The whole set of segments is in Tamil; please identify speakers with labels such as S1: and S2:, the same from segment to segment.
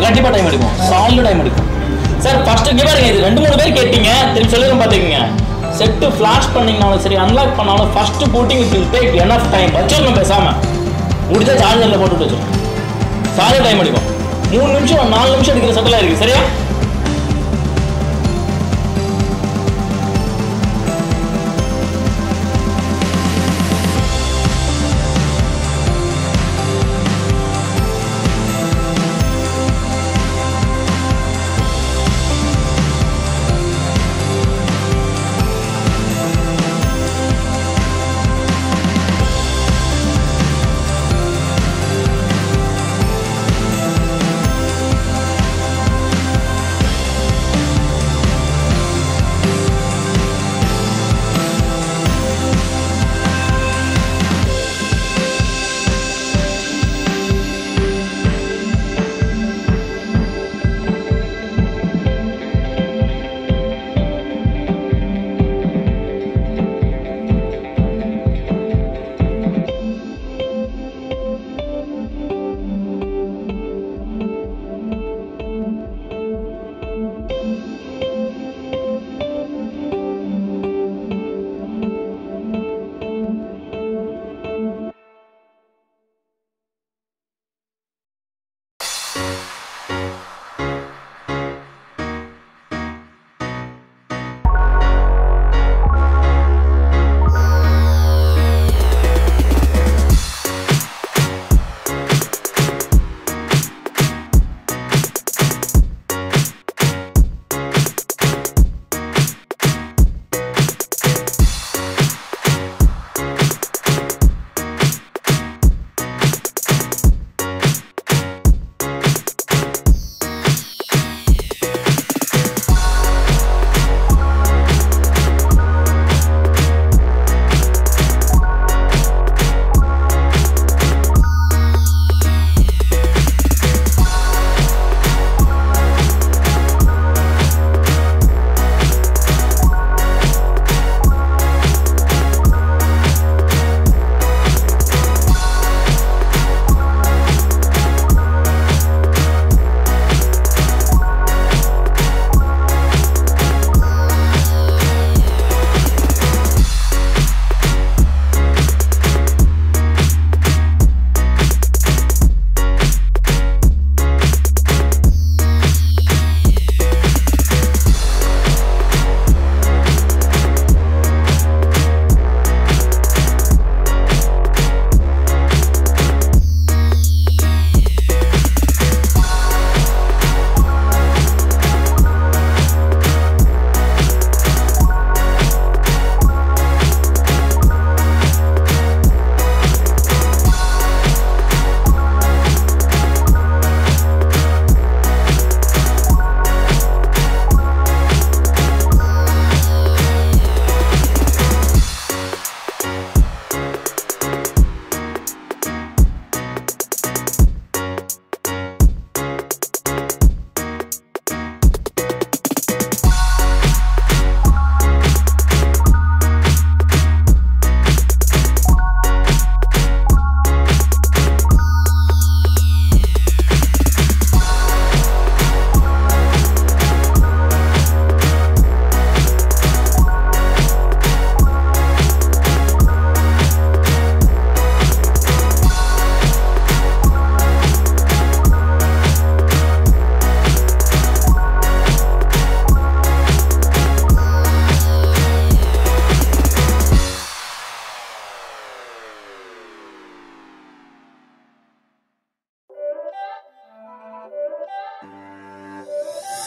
S1: கண்டிப்பா டைம் எடுக்கும். சாலிட் டைம் எடுக்கும். சார் ஃபர்ஸ்ட் இங்க பாருங்க, இது 2-3 பேர் கேட்டீங்க. திருப்பி சொல்லுங்க பாத்துக்கங்க. செட் ஃபிளாஷ் பண்ணீங்கனாலும் சரி, அன்லாக் பண்ணாலும் first booting it will take enough time. வச்சிரணும் பேசாம. முடிஞ்சா சார்ஜர்ல போட்டு வச்சிரணும். சாலிட் டைம் எடுக்கும். 3 நிமிஷம் 4 நிமிஷம் எடுக்கிற செட்டெல்லாம் இருக்கு. சரியா?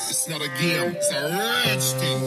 S2: It's not a game, it's a rich thing.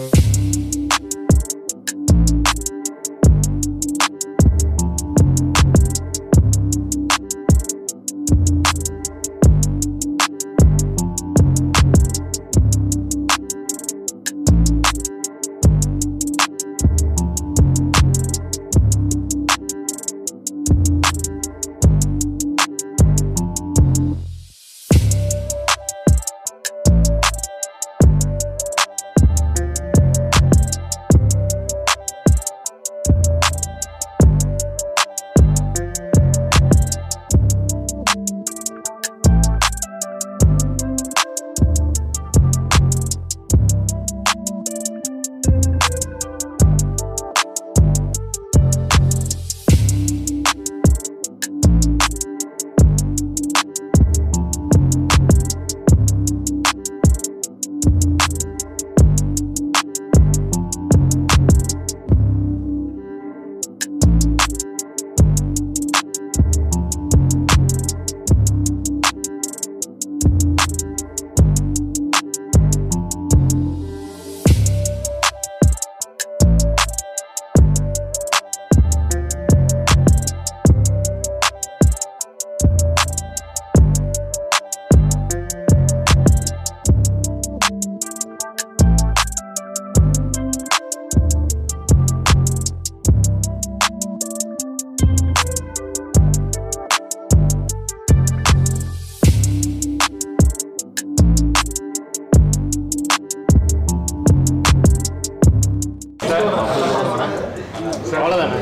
S1: அவ்வளோதானே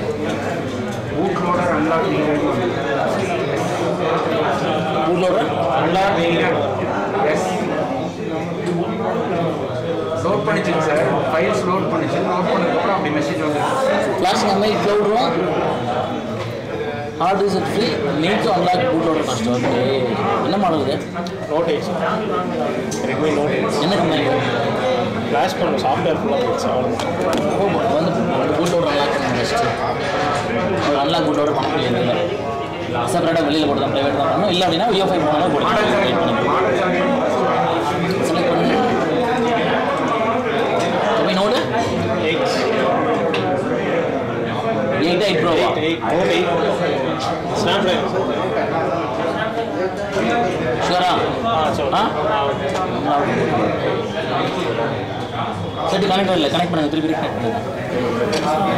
S3: boot loader unlock needed.
S1: boot loader
S3: Unlock needed. Yes. Load பண்ணிச்சிங்க சார் ஃபைல்ஸ் லோட் பண்ணிச்சு லோட் பண்ணதுக்கு அப்புறம் அப்படி மெசேஜ் வந்துருச்சு
S1: ஃப்ளாஷ் நம்ம cloud room hard reset free need to unlock boot loader first okay என்ன மாடல் இது
S4: நோட்டேஜ் ரெட்மி நோட்டேஜ்
S1: என்ன கம்பெனி
S4: ஃப்ளாஷ் பண்ண சாஃப்ட்வேர் ஃபுல்லாக போயிடுச்சு அவ்வளோ
S1: வந்து boot loader அன்லாக் பண்ணணும் ஃபஸ்ட்டு அன்லாக் boot loader பண்ண முடியாது செப்பரேட்டாக வெளியில் போட்டு தான் ப்ரைவேட் தான் பண்ணணும் இல்லை அப்படின்னா UFI போனாலும் போட்டு வெயிட் பண்ணி செலக்ட் பண்ணி நோடு 8 Pro
S4: ஸ்னாப்ட்ராகன்
S1: ஷூரா சரி கனெக்ட் இல்லை கனெக்ட் பண்ணுங்க திருப்பி கனெக்ட் பண்ணுங்க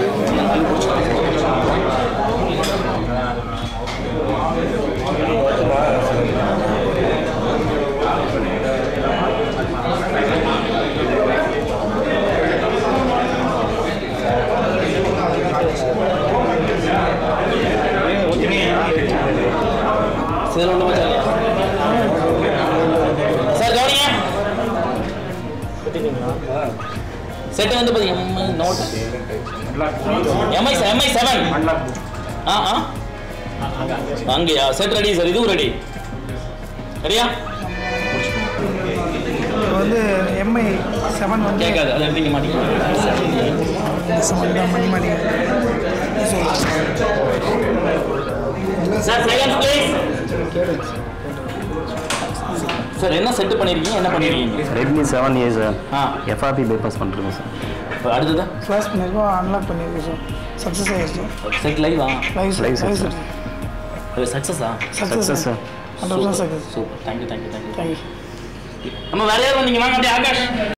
S1: சார் கவனிங்க செட் வந்து எம்ஐ நோட் எம்ஐ 7 அங்கேயா செட் ரெடி சார் இதுவும் ரெடி ரெடியா
S5: வந்து எம்ஐ 7 வந்து
S1: கேட்காது அதை எடுத்துக்க மாட்டீங்க சார் செகண்ட் ப்ளீஸ் சார் என்ன செட் பண்ணிருக்கீங்க என்ன பண்ணிருக்கீங்க
S6: ரெட்மி 7A சார்
S1: ஆ
S6: FRP பைபாஸ் பண்ணிருக்கோம் சார்
S1: இப்போ அடுத்தது
S5: ஃப்ளாஷ் பண்ணியிருக்கோம் அன்லாக் பண்ணியிருக்கோம் சார் சக்ஸஸ் ஆகிடுச்சு
S1: செட் லைவா
S6: Live set, sir.
S1: சக்ஸஸா
S6: success sir
S5: 100% success
S1: super thank you
S5: thank you
S1: நம்ம வேலையாக வந்தீங்க வாங்க அப்படியே ஆகாஷ்